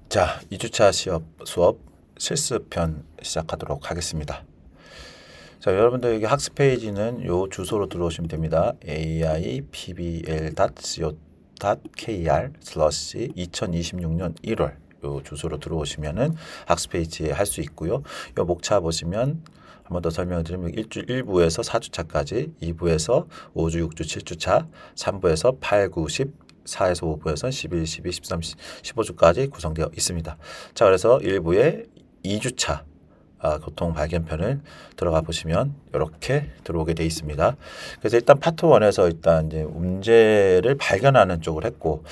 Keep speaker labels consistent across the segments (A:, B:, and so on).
A: 자, 2주차 수업 실습편 시작하도록 하겠습니다. 자, 여러분들 여기 학습 페이지는 요 주소로 들어오시면 됩니다. aipbl.co.kr/2026년 1월 요 주소로 들어오시면은 학습 페이지에 할 수 있고요. 요 목차 보시면 한 번 더 설명을 드리면 1부에서 4주차까지, 2부에서 5주, 6주, 7주차, 3부에서 8, 9, 10, 4에서 5부에서 11, 12, 13, 15주까지 구성되어 있습니다. 자, 그래서 1부에 2주차 교통 발견편을 들어가 보시면 이렇게 들어오게 돼 있습니다. 그래서 일단 파트 1에서 일단 이제 문제를 발견하는 쪽을 했고,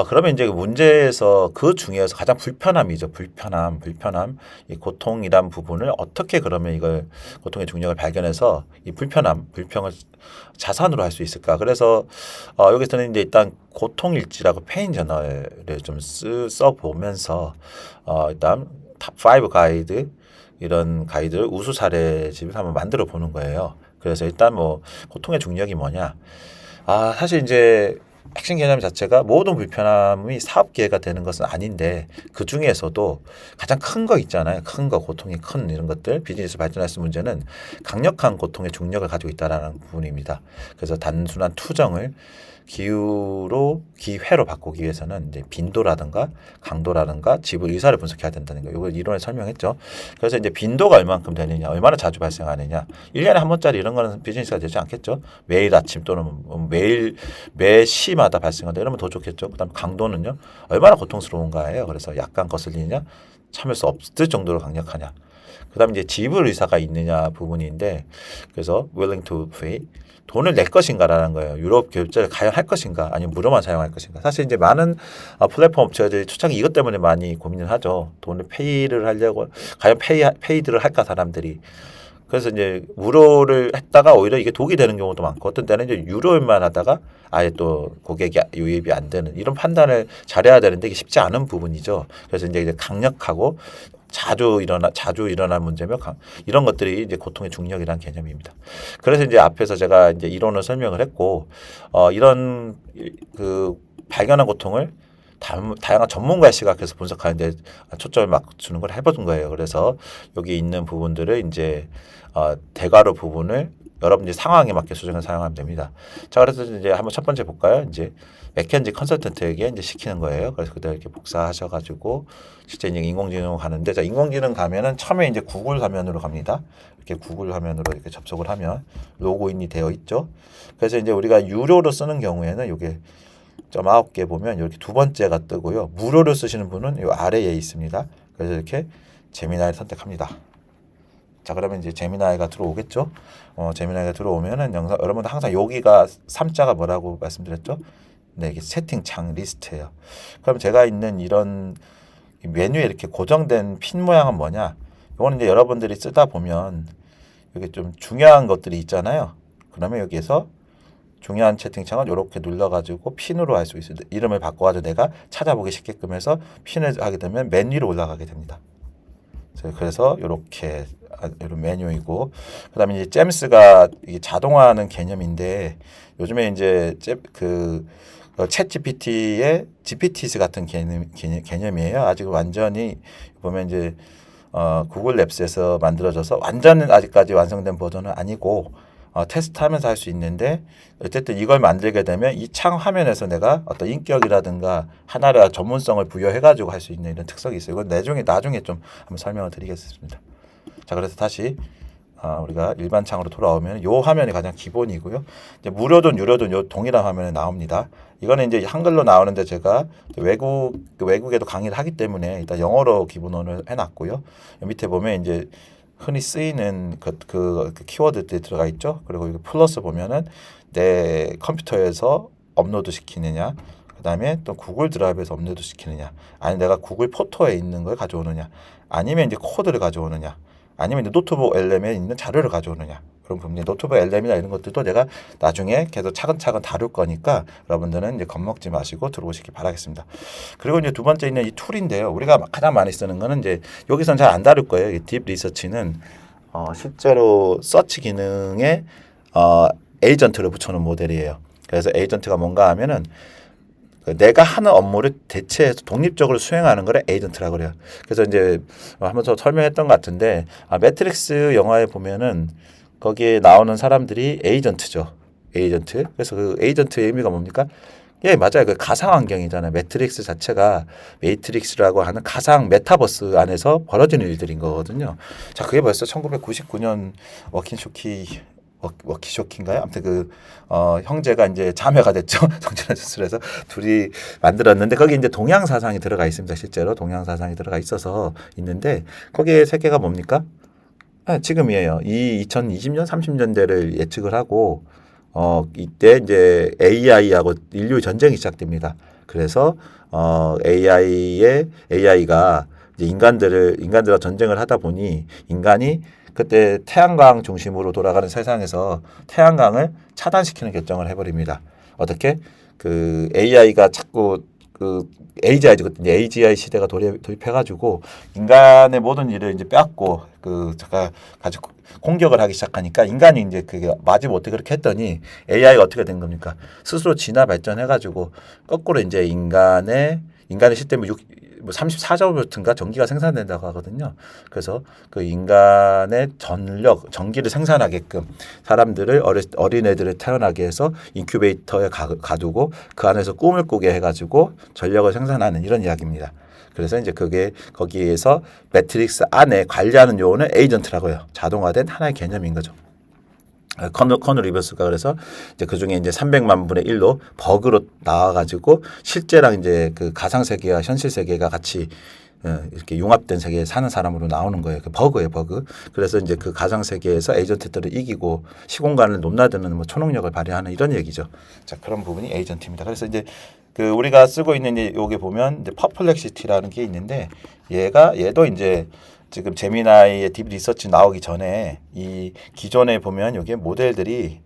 A: 그러면 이제 문제에서 그 중에서 가장 불편함이죠. 불편함. 이 고통이란 부분을 어떻게 그러면 이걸 고통의 중력을 발견해서 이 불평을 자산으로 할 수 있을까? 그래서 여기서는 이제 일단 고통일지라고 페인 저널을 좀 써보면서 일단 탑5 가이드 이런 가이드를 우수 사례집을 한번 만들어 보는 거예요. 그래서 일단 뭐 고통의 중력이 뭐냐? 사실 이제 핵심 개념 자체가 모든 불편함이 사업 기회가 되는 것은 아닌데 그 중에서도 가장 큰 거 있잖아요. 큰 거, 고통이 큰 이런 것들, 비즈니스 발전할 수 있는 문제는 강력한 고통의 중력을 가지고 있다라는 부분입니다. 그래서 단순한 투정을 기회로 바꾸기 위해서는 이제 빈도라든가 강도라든가 지불 의사를 분석해야 된다는 거. 이걸 이론에 설명했죠. 그래서 이제 빈도가 얼만큼 되느냐, 얼마나 자주 발생하느냐. 1년에 한 번짜리 이런 거는 비즈니스가 되지 않겠죠. 매일 아침 또는 매 시마다 발생한다. 이러면 더 좋겠죠. 그다음 강도는요. 얼마나 고통스러운가예요. 그래서 약간 거슬리느냐, 참을 수 없을 정도로 강력하냐. 그다음에 이제 지불 의사가 있느냐 부분인데, 그래서 willing to pay, 돈을 낼 것인가라는 거예요. 유럽 결제를 과연 할 것인가, 아니면 무료만 사용할 것인가. 사실 이제 많은 플랫폼 업체들이 초창기 이것 때문에 많이 고민을 하죠. 돈을 페이를 하려고 과연 페이드를 할까 사람들이. 그래서 이제 무료를 했다가 오히려 이게 독이 되는 경우도 많고, 어떤 때는 이제 유료만 하다가 아예 또 고객이 유입이 안 되는 이런 판단을 잘해야 되는데 이게 쉽지 않은 부분이죠. 그래서 이제 강력하고 자주 일어난 문제며 이런 것들이 이제 고통의 중력이라는 개념입니다. 그래서 이제 앞에서 제가 이제 이론을 설명을 했고, 이런 그 발견한 고통을 다양한 전문가의 시각에서 분석하는데 초점을 맞추는 걸 해보는 거예요. 그래서 여기 있는 부분들을 이제 대괄호 부분을 여러분들이 상황에 맞게 수정해서 사용하면 됩니다. 자, 그래서 이제 한번 첫 번째 볼까요? 이제 맥켄지 컨설턴트에게 이제 시키는 거예요. 그래서 그대로 이렇게 복사하셔가지고 실제 이제 인공지능 가는데, 자, 인공지능 가면은 처음에 이제 구글 화면으로 갑니다. 이렇게 구글 화면으로 이렇게 접속을 하면 로그인이 되어 있죠. 그래서 이제 우리가 유료로 쓰는 경우에는 이게 점 9개 보면 이렇게 두 번째가 뜨고요. 무료로 쓰시는 분은 이 아래에 있습니다. 그래서 이렇게 제미나이를 선택합니다. 자, 그러면 이제 제미나이가 들어오겠죠. 제미나이가 들어오면은 영상, 여러분들 항상 여기가 3자가 뭐라고 말씀드렸죠? 네, 이게 채팅창 리스트예요. 그럼 제가 있는 이런 메뉴에 이렇게 고정된 핀 모양은 뭐냐? 이거는 이제 여러분들이 쓰다 보면 여기 좀 중요한 것들이 있잖아요. 그러면 여기에서 중요한 채팅창은 이렇게 눌러가지고 핀으로 할 수 있어요. 이름을 바꿔가지고 내가 찾아보기 쉽게끔 해서 핀을 하게 되면 맨 위로 올라가게 됩니다. 그래서 이렇게 이런 메뉴이고, 그다음에 이제 잼스가 이게 자동화하는 개념인데, 요즘에 이제 챗 GPT의 GPTs 같은 개념이에요. 아직 완전히 보면 이제 구글 랩스에서 만들어져서 완전 아직까지 완성된 버전은 아니고 테스트하면서 할 수 있는데, 어쨌든 이걸 만들게 되면 이 창 화면에서 내가 어떤 인격이라든가 하나의 전문성을 부여해가지고 할 수 있는 이런 특성이 있어요. 이건 나중에 좀 한번 설명을 드리겠습니다. 자, 그래서 다시 우리가 일반 창으로 돌아오면 이 화면이 가장 기본이고요. 이제 무료든 유료든 요 동일한 화면에 나옵니다. 이거는 이제 한글로 나오는데 제가 외국에도 강의를 하기 때문에 일단 영어로 기본어를 해놨고요. 밑에 보면 이제 흔히 쓰이는 그 키워드들이 들어가 있죠. 그리고 이거 플러스 보면은 내 컴퓨터에서 업로드 시키느냐, 그다음에 또 구글 드라이브에서 업로드 시키느냐, 아니 내가 구글 포토에 있는 걸 가져오느냐, 아니면 이제 코드를 가져오느냐, 아니면 이제 노트북 LM에 있는 자료를 가져오느냐. 그런 부분이 노트북 LM이나 이런 것들도 내가 나중에 계속 차근차근 다룰 거니까 여러분들은 이제 겁먹지 마시고 들어오시기 바라겠습니다. 그리고 이제 두 번째 있는 이 툴인데요. 우리가 가장 많이 쓰는 거는 이제 여기서는 잘 안 다룰 거예요. 이 딥 리서치는 실제로 서치 기능에 에이전트를 붙여놓은 모델이에요. 그래서 에이전트가 뭔가 하면은 내가 하는 업무를 대체해서 독립적으로 수행하는 거를 에이전트라고 그래요. 그래서 이제 한번 더 설명했던 것 같은데 매트릭스 영화에 보면은 거기에 나오는 사람들이 에이전트죠. 에이전트. 그래서 그 에이전트의 의미가 뭡니까? 예, 맞아요. 그 가상 환경이잖아요. 매트릭스 자체가 메이트릭스라고 하는 가상 메타버스 안에서 벌어지는 일들인 거거든요. 자, 그게 벌써 1999년 워키쇼키인가요? 아무튼 형제가 이제 자매가 됐죠. 성진환 수술해서 둘이 만들었는데 거기 이제 동양 사상이 들어가 있습니다. 실제로 동양 사상이 들어가 있어서 있는데 거기에 세계가 뭡니까? 지금이에요. 이 2020년, 30년대를 예측을 하고 이때 이제 AI하고 인류 전쟁이 시작됩니다. 그래서 AI가 이제 인간들과 전쟁을 하다 보니 인간이 그때 태양광 중심으로 돌아가는 세상에서 태양광을 차단시키는 결정을 해버립니다. 어떻게? 그 AI가 자꾸 그 AGI 시대가 도입해가지고 인간의 모든 일을 이제 빼앗고 잠깐 가지고 공격을 하기 시작하니까 인간이 이제 그게 마지 못해 그렇게 했더니 AI가 어떻게 된 겁니까? 스스로 진화 발전해가지고 거꾸로 이제 인간의 시스템을 34조볼트인가 전기가 생산된다고 하거든요. 그래서 그 인간의 전기를 생산하게끔 사람들을 어린애들을 태어나게 해서 인큐베이터에 가두고 그 안에서 꿈을 꾸게 해가지고 전력을 생산하는 이런 이야기입니다. 그래서 이제 그게 거기에서 매트릭스 안에 관리하는 요원을 에이전트라고 해요. 자동화된 하나의 개념인 거죠. 커널 리버스가 그래서 이제 그 중에 이제 300만 분의 1로 버그로 나와가지고 실제랑 이제 그 가상 세계와 현실 세계가 같이 이렇게 융합된 세계에 사는 사람으로 나오는 거예요. 그 버그예요, 버그. 그래서 이제 그 가상 세계에서 에이전트들을 이기고 시공간을 넘나드는 뭐 초능력을 발휘하는 이런 얘기죠. 자, 그런 부분이 에이전트입니다. 그래서 이제 그 우리가 쓰고 있는 여기 보면 이제 퍼플렉시티라는 게 있는데 얘도 이제 지금 제미나이의 딥 리서치 나오기 전에 이 기존에 보면 여기에 모델들이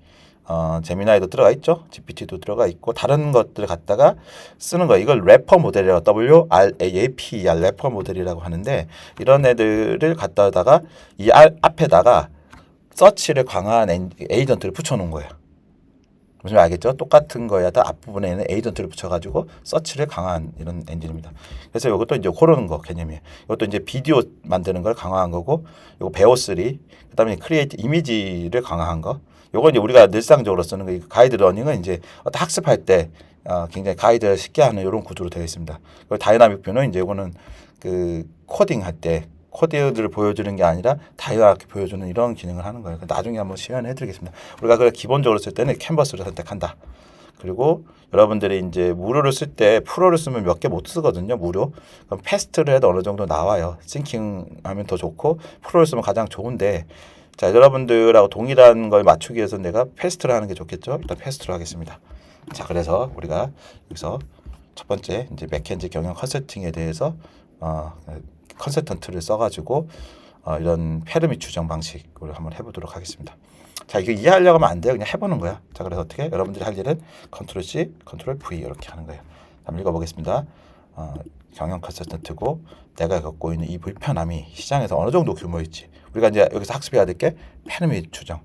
A: 제미나이도 들어가 있죠. GPT도 들어가 있고 다른 것들을 갖다가 쓰는 거예요. 이걸 래퍼 모델이라고 WRAP 래퍼 모델이라고 하는데 이런 애들을 갖다가 이 앞에다가 서치를 강화한 에이전트를 붙여놓은 거예요. 무슨 알겠죠? 똑같은 거에다 앞부분에는 에이전트를 붙여가지고 서치를 강화한 이런 엔진입니다. 그래서 이것도 이제 그런 거 개념이에요. 이것도 이제 비디오 만드는 걸 강화한 거고, 요거 베오3, 그다음에 크리에이트 이미지를 강화한 거. 요거 이제 우리가 일상적으로 쓰는 거, 가이드 러닝은 이제 어떤 학습할 때 굉장히 가이드를 쉽게 하는 이런 구조로 되어 있습니다. 그리고 다이나믹 뷰는 이제 이거는 그 코딩 할 때 코드를 보여주는 게 아니라 다이나믹하게 보여주는 이런 기능을 하는 거예요. 나중에 한번 시연해 드리겠습니다. 우리가 그걸 기본적으로 쓸 때는 캔버스를 선택한다. 그리고 여러분들이 이제 무료를 쓸 때 프로를 쓰면 몇 개 못 쓰거든요. 무료. 그럼 패스트를 해도 어느 정도 나와요. 싱킹 하면 더 좋고 프로를 쓰면 가장 좋은데 자, 여러분들하고 동일한 걸 맞추기 위해서 내가 패스트를 하는 게 좋겠죠. 일단 패스트로 하겠습니다. 자, 그래서 우리가 여기서 첫 번째 이제 맥켄지 경영 컨설팅에 대해서 컨설턴트를 써가지고 이런 페르미 추정 방식으로 한번 해보도록 하겠습니다. 자, 이거 이해하려고 하면 안 돼요. 그냥 해보는 거야. 자, 그래서 어떻게 여러분들이 할 일은 컨트롤 C, 컨트롤 V 이렇게 하는 거예요. 한번 읽어보겠습니다. 경영 컨설턴트고 내가 겪고 있는 이 불편함이 시장에서 어느 정도 규모일지 우리가 이제 여기서 학습해야 될 게 페르미 추정으로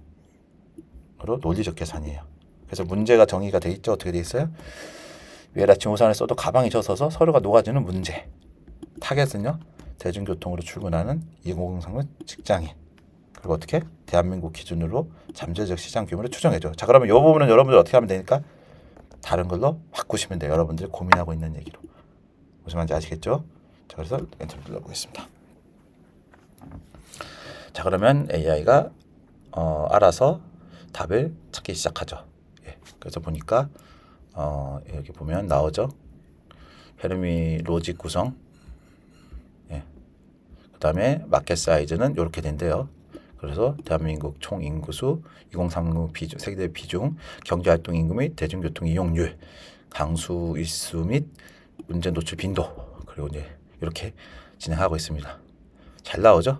A: 논리적 계산이에요. 그래서 문제가 정의가 돼 있죠. 어떻게 돼 있어요? 위에다 지우산을 써도 가방이 젖어서 서류가 녹아지는 문제. 타겟은요? 대중교통으로 출근하는 2030 직장인. 그리고 어떻게? 대한민국 기준으로 잠재적 시장 규모를 추정해줘. 자, 그러면 이 부분은 여러분들 어떻게 하면 되니까? 다른 걸로 바꾸시면 돼요. 여러분들이 고민하고 있는 얘기로. 무슨 말인지 아시겠죠? 자, 그래서 엔터를 눌러보겠습니다. 자, 그러면 AI가 알아서 답을 찾기 시작하죠. 예, 그래서 보니까 여기 보면 나오죠. 페르미 로직 구성. 그다음에 마켓 사이즈는 이렇게 된대요. 그래서 대한민국 총 인구수, 2030 비중, 세계 비중, 경제활동 인구 및 대중교통 이용률, 강수 일수 및 문제 노출 빈도 그리고 이제 이렇게 진행하고 있습니다. 잘 나오죠?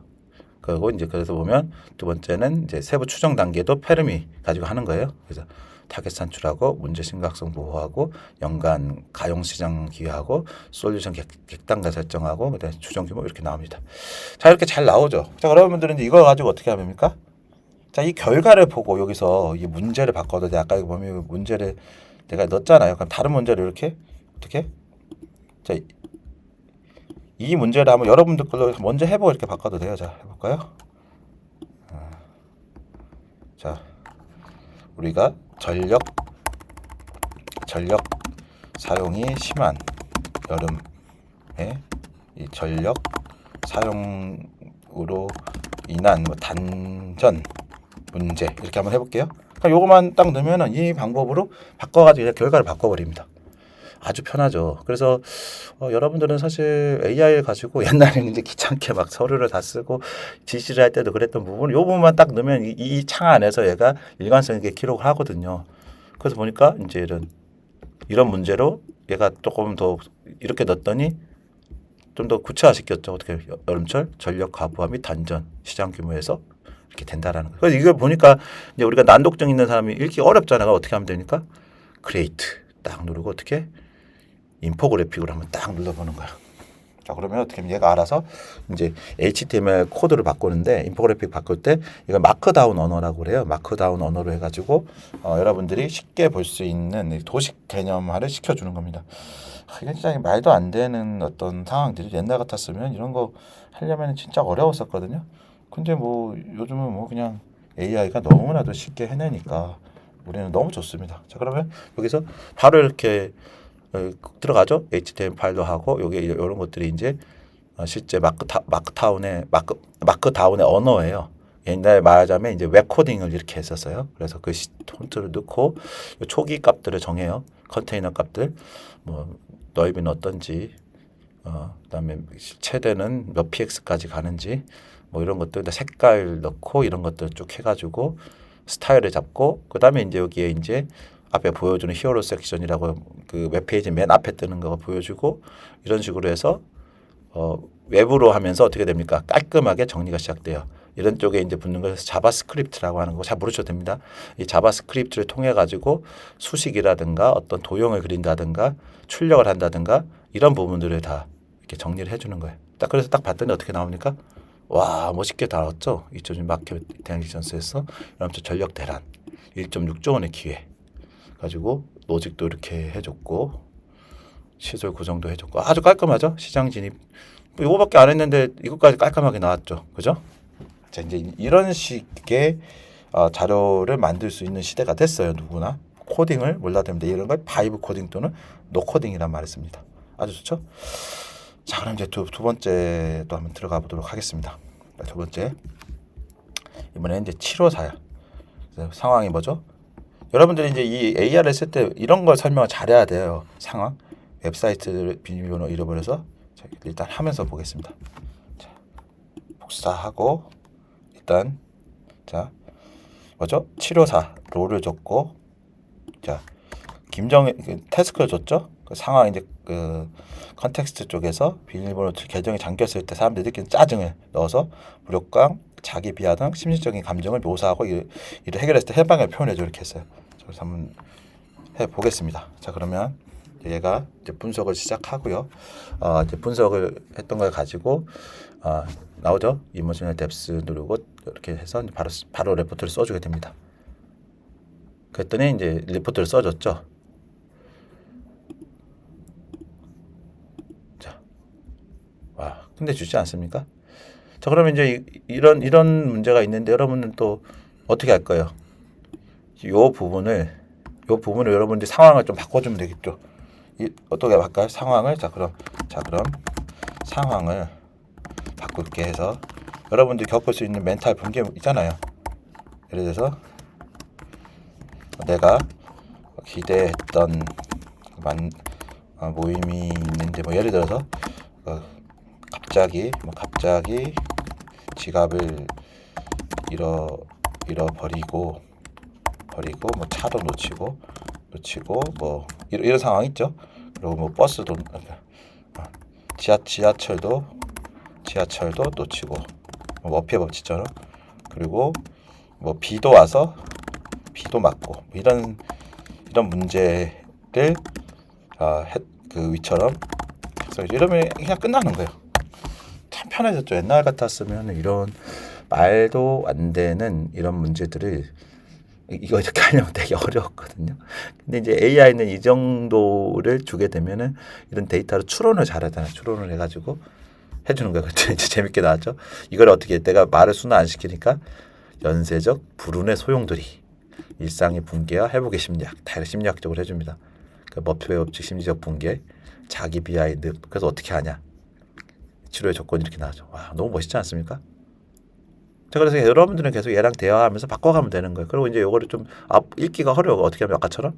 A: 그리고 이제 그래서 보면 두 번째는 이제 세부 추정 단계도 페르미 가지고 하는 거예요. 그래서 타겟 산출하고 문제 심각성 보호하고 연간 가용 시장 기여하고 솔루션 객단가 설정하고 그다음에 추정 규모 이렇게 나옵니다. 자, 이렇게 잘 나오죠. 자, 여러분들은 이제 이거 가지고 어떻게 하면 됩니까? 자, 이 결과를 보고 여기서 이 문제를 바꿔도 돼. 아까 보면 문제를 내가 넣었잖아요. 그럼 다른 문제를 이렇게 어떻게? 자, 이 문제를 한번 여러분들 걸로 먼저 해보고 이렇게 바꿔도 돼요. 자, 해볼까요? 자, 우리가 전력 사용이 심한 여름에 이 전력 사용으로 인한 뭐 단전 문제 이렇게 한번 해볼게요. 그러니까 요거만 딱 넣으면은 이 방법으로 바꿔가지고 그냥 결과를 바꿔버립니다. 아주 편하죠. 그래서 여러분들은 사실 AI를 가지고 옛날에는 이제 귀찮게 막 서류를 다 쓰고 지시를 할 때도 그랬던 부분, 요 부분만 딱 넣으면 이 창 안에서 얘가 일관성 있게 기록을 하거든요. 그래서 보니까 이제 이런 문제로 얘가 조금 더 이렇게 넣었더니 좀 더 구체화시켰죠. 어떻게 여름철 전력 과부하 및 단전 시장 규모에서 이렇게 된다라는 거예요. 그래서 이걸 보니까 이제 우리가 난독증 있는 사람이 읽기 어렵잖아요. 어떻게 하면 되니까 크리에이트 딱 누르고 어떻게 인포그래픽으로 한번 딱 눌러보는 거야. 자, 그러면 어떻게 하면 얘가 알아서 이제 HTML 코드를 바꾸는데 인포그래픽 바꿀 때 이거 마크다운 언어라고 그래요. 마크다운 언어로 해가지고 여러분들이 쉽게 볼 수 있는 도식 개념화를 시켜주는 겁니다. 이게 진짜 말도 안 되는 어떤 상황들이 옛날 같았으면 이런 거 하려면 진짜 어려웠었거든요. 근데 뭐 요즘은 뭐 그냥 AI가 너무나도 쉽게 해내니까 우리는 너무 좋습니다. 자, 그러면 여기서 바로 이렇게 들어가죠. HTML 파일도 하고 여기 이런 것들이 이제 실제 마크다운의 언어예요. 옛날에 말하자면 이제 웹 코딩을 이렇게 했었어요. 그래서 그 폰트를 넣고 초기 값들을 정해요. 컨테이너 값들, 뭐 넓이는 어떤지, 그다음에 최대는 몇 px까지 가는지, 뭐 이런 것들, 색깔 넣고 이런 것들 쭉 해가지고 스타일을 잡고, 그다음에 이제 여기에 이제 앞에 보여주는 히어로 섹션이라고 그 웹페이지 맨 앞에 뜨는 거 보여주고, 이런 식으로 해서 웹으로 하면서 어떻게 됩니까? 깔끔하게 정리가 시작돼요. 이런 쪽에 이제 붙는 것에서 자바스크립트라고 하는 거 잘 모르셔도 됩니다. 이 자바스크립트를 통해 가지고 수식이라든가 어떤 도형을 그린다든가 출력을 한다든가 이런 부분들을 다 이렇게 정리를 해주는 거예요. 딱 그래서 딱 봤더니 어떻게 나옵니까? 와, 멋있게 나왔죠. 2020 마켓 인텔리전스에서 여러분 전력 대란 1.6조 원의 기회 가지고 로직도 이렇게 해줬고 시설 구성도 해줬고 아주 깔끔하죠. 시장 진입 뭐 이거밖에 안 했는데 이것까지 깔끔하게 나왔죠. 그죠? 자, 이제 이런 식의 자료를 만들 수 있는 시대가 됐어요. 누구나 코딩을 몰라도 됩니다. 이런 걸 바이브 코딩 또는 노 코딩이란 말을 씁니다. 아주 좋죠? 자, 그럼 이제 두 번째 또 한번 들어가 보도록 하겠습니다. 두 번째, 이번에는 이제 754야. 상황이 뭐죠? 여러분들이 이제 이 AR을 쓸 때 이런 걸 설명을 잘해야 돼요. 상황, 웹사이트 비밀번호 잃어버려서 자, 일단 하면서 보겠습니다. 자, 복사하고 일단 자 뭐죠? 754 롤을 줬고, 자 김정일 태스크를 줬죠. 그 상황 이제 그 컨텍스트 쪽에서 비밀번호 계정이 잠겼을 때 사람들이 느끼는 짜증을 넣어서 무력감, 자기 비하 등 심리적인 감정을 묘사하고 이를 해결했을 때 해방을 표현해줘 이렇게 했어요. 그래서 한번 해보겠습니다. 자, 그러면 얘가 이제 분석을 시작하고요. 이제 분석을 했던 걸 가지고 나오죠. 이모셔널 뎁스 누르고 이렇게 해서 바로 레포트를 써주게 됩니다. 그랬더니 이제 리포트를 써줬죠. 자, 와, 근데 주지 않습니까? 자, 그러면 이제 이런 문제가 있는데 여러분은 또 어떻게 할 거예요? 요 부분을 여러분들이 상황을 좀 바꿔주면 되겠죠. 어떻게 할까요? 상황을 자 그럼 상황을 바꿀게 해서 여러분들이 겪을 수 있는 멘탈 붕괴 있잖아요. 예를 들어서 내가 기대했던 모임이 있는데 뭐 예를 들어서 갑자기 지갑을 잃어버리고 뭐 차도 놓치고 뭐 이런 상황 있죠. 그리고 뭐 버스도 지하철도 놓치고 뭐 머피의 법칙처럼, 그리고 뭐 비도 와서 비도 맞고 뭐 이런 문제를 그 위처럼 이러면 그냥 끝나는 거예요. 참 편해졌죠. 옛날 같았으면 이런 말도 안 되는 이런 문제들을 이거 이렇게 하려면 되게 어려웠거든요. 근데 이제 AI는 이 정도를 주게 되면은 이런 데이터를 추론을 잘하잖아요. 추론을 해가지고 해주는 거예요. 그때 이제 재밌게 나왔죠. 이걸 어떻게 내가 말을 순화 안 시키니까 연쇄적 불운의 소용돌이, 일상의 붕괴와 회복의 심리학, 다 심리학적으로 해줍니다. 그 머피의 법칙, 심리적 붕괴, 자기 비하인드. 그래서 어떻게 하냐? 치료의 조건이 이렇게 나오죠. 와, 너무 멋있지 않습니까? 자, 그래서 여러분들은 계속 얘랑 대화하면서 바꿔가면 되는 거예요. 그리고 이제 요거를 좀 읽기가 어려워. 어떻게 하면 아까처럼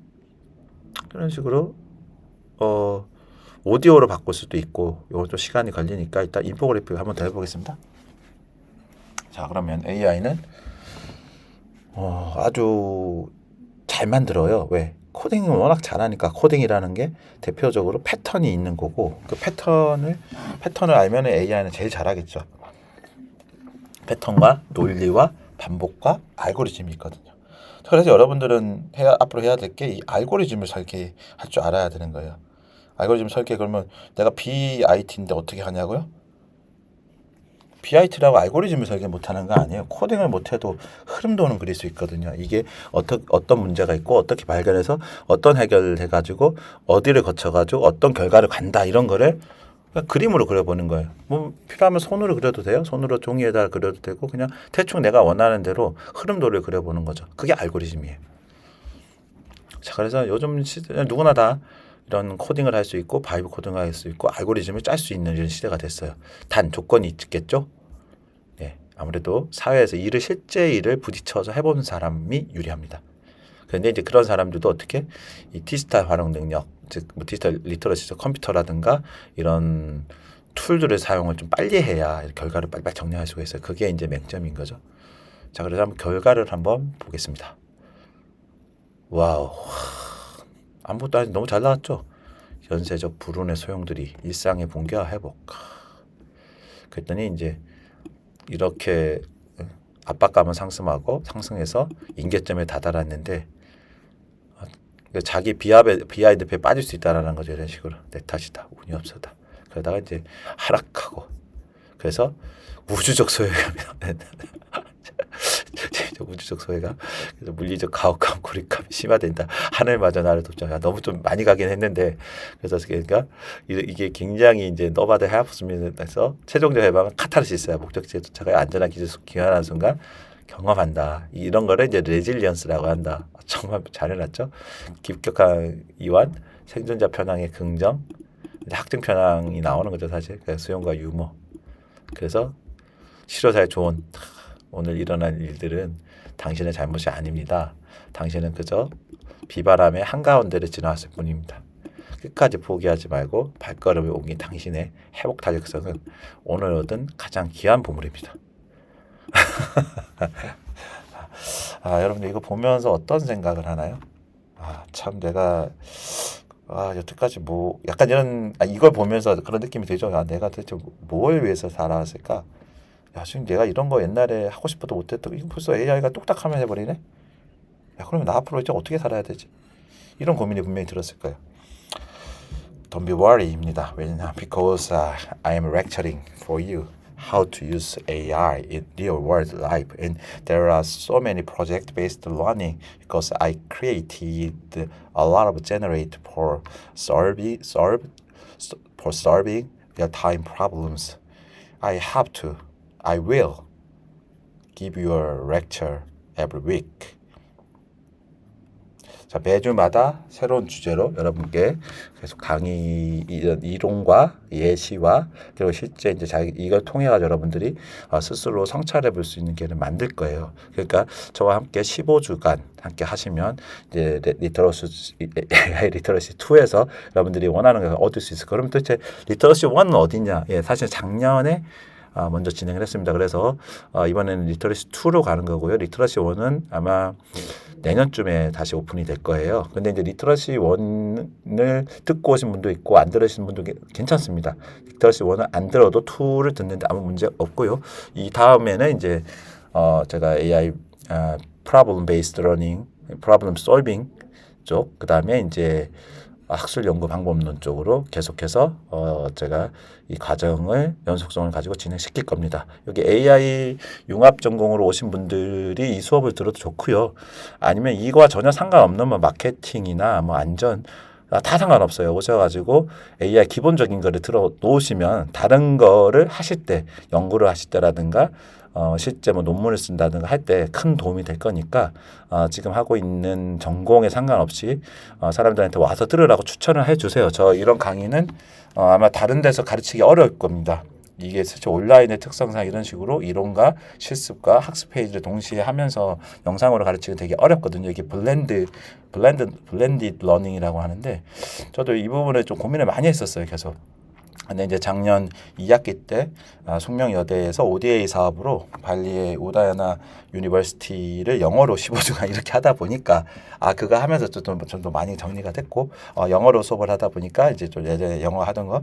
A: 그런 식으로 오디오로 바꿀 수도 있고, 요거 좀 시간이 걸리니까 일단 인포그래픽 한번 더 해보겠습니다. 자, 그러면 AI는 아주 잘 만들어요. 왜? 코딩을 워낙 잘하니까. 코딩이라는 게 대표적으로 패턴이 있는 거고, 그 패턴을 알면 AI는 제일 잘하겠죠. 패턴과 논리와 반복과 알고리즘이 있거든요. 그래서 여러분들은 앞으로 해야 될 게 이 알고리즘을 설계할 줄 알아야 되는 거예요. 알고리즘 설계. 그러면 내가 BIT인데 어떻게 하냐고요? BIT라고 알고리즘을 설계 못하는 거 아니에요. 코딩을 못해도 흐름 도는 그릴 수 있거든요. 이게 어떤 문제가 있고 어떻게 발견해서 어떤 해결을 해가지고 어디를 거쳐가지고 어떤 결과를 간다, 이런 거를 그냥 그림으로 그려보는 거예요. 뭐 필요하면 손으로 그려도 돼요. 손으로 종이에다 그려도 되고, 그냥 대충 내가 원하는 대로 흐름도를 그려보는 거죠. 그게 알고리즘이에요. 자, 그래서 요즘 시대 누구나 다 이런 코딩을 할 수 있고 바이브 코딩을 할 수 있고 알고리즘을 짤 수 있는 이런 시대가 됐어요. 단 조건이 있겠죠. 네, 아무래도 사회에서 실제 일을 부딪혀서 해본 사람이 유리합니다. 그런데 이제 그런 사람들도 어떻게 이 디지털 활용 능력, 즉 뭐 디지털 리터러시, 컴퓨터라든가 이런 툴들을 사용을 좀 빨리 해야 결과를 빨리빨리 정리할 수가 있어요. 그게 이제 맹점인 거죠. 자, 그래서 한번 결과를 한번 보겠습니다. 와우, 아무것도 아니 너무 잘 나왔죠. 연쇄적 불운의 소용돌이, 일상의 붕괴와 회복. 그랬더니 이제 이렇게 압박감은 상승해서 임계점에 다다랐는데 자기 비하인드에 빠질 수 있다라는 거죠. 이런 식으로 내 탓이다, 운이 없었다. 그러다가 이제 하락하고, 그래서 우주적 소외감이 우주적 소외감, 그래서 물리적 가혹감, 고립감이 심화된다. 하늘마저 나를 돕자. 너무 좀 많이 가긴 했는데, 그래서 그러니까 이게 굉장히 이제 노바드 헤어프스면에서 최종적 해방은 카타르시스야. 목적지에 도착해 안전한 기술 귀환하는 순간 경험한다. 이런 거를 이제 레질리언스라고 한다. 정말 잘해놨죠. 급격한 이완, 생존자 편향의 긍정, 학생 편향이 나오는 거죠, 사실. 수용과 유머. 그래서 실효사의 조언. 오늘 일어난 일들은 당신의 잘못이 아닙니다. 당신은 그저 비바람의 한가운데를 지나왔을 뿐입니다. 끝까지 포기하지 말고 발걸음을 옮긴 당신의 회복 탄력성은 오늘 얻은 가장 귀한 보물입니다. 여러분들 이거 보면서 어떤 생각을 하나요? 참 내가 여태까지 뭐 약간 이런 이걸 보면서 그런 느낌이 들죠. 내가 도대체 뭘 위해서 살아왔을까? 지금 내가 이런 거 옛날에 하고 싶어도 못했던 이거 벌써 AI가 뚝딱하면 해버리네. 그러면 나 앞으로 이제 어떻게 살아야 되지? 이런 고민이 분명히 들었을 거예요. Don't be worry입니다. 왜냐하면 because I am lecturing for you how to use AI in real world life, and there are so many project based learning because I created a lot of generate for solving real time problems. I will give you a lecture every week. 자, 매주마다 새로운 주제로 여러분께 계속 강의, 이론과 예시와 그리고 실제 이제 이걸 통해 가지고 여러분들이 스스로 성찰해 볼 수 있는 기회를 만들 거예요. 그러니까 저와 함께 15주간 함께 하시면 이제 리터러시 2에서 여러분들이 원하는 걸 얻을 수 있을 거예요. 그럼 도대체 리터러시 1은 어디냐? 사실 작년에 먼저 진행을 했습니다. 그래서 이번에는 리터러시 2로 가는 거고요. 리터러시 1은 아마 내년쯤에 다시 오픈이 될 거예요. 근데 이제 리터러시 1을 듣고 오신 분도 있고 안 들으신 분도 괜찮습니다. 리터러시 1을 안 들어도 2를 듣는데 아무 문제 없고요. 이 다음에는 이제 제가 AI problem based learning, problem solving 쪽, 그 다음에 이제 학술 연구 방법론 쪽으로 계속해서 제가 이 과정을 연속성을 가지고 진행시킬 겁니다. 여기 AI 융합 전공으로 오신 분들이 이 수업을 들어도 좋고요. 아니면 이거와 전혀 상관없는 뭐 마케팅이나 뭐 안전 다 상관없어요. 오셔가지고 AI 기본적인 거를 들어 놓으시면 다른 거를 하실 때 연구를 하실 때라든가 실제 뭐 논문을 쓴다든가 할 때 큰 도움이 될 거니까 지금 하고 있는 전공에 상관없이 사람들한테 와서 들으라고 추천을 해주세요. 저 이런 강의는 아마 다른 데서 가르치기 어려울 겁니다. 이게 실제 온라인의 특성상 이런 식으로 이론과 실습과 학습 페이지를 동시에 하면서 영상으로 가르치기 되게 어렵거든요. 이게 블렌디드 러닝이라고 하는데 저도 이 부분에 좀 고민을 많이 했었어요. 계속. 근데 이제 작년 2학기 때 숙명여대에서 ODA 사업으로 발리의 우다야나 유니버시티를 영어로 15주간 이렇게 하다 보니까 그거 하면서 좀 더 많이 정리가 됐고 영어로 수업을 하다 보니까 이제 좀 예전에 영어 하던 거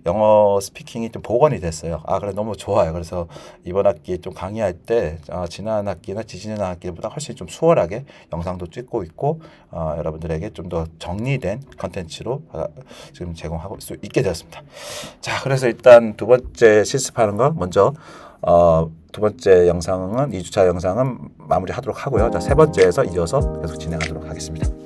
A: 영어 스피킹이 좀 복원이 됐어요. 그래 너무 좋아요. 그래서 이번 학기에 좀 강의할 때 지난 학기나 지지난 학기보다 훨씬 좀 수월하게 영상도 찍고 있고 여러분들에게 좀 더 정리된 컨텐츠로 지금 제공하고 수 있게 되었습니다. 자, 그래서 일단 두 번째 실습하는 거 먼저 두 번째 영상은 2주차 영상은 마무리하도록 하고요. 자, 세 번째에서 이어서 계속 진행하도록 하겠습니다.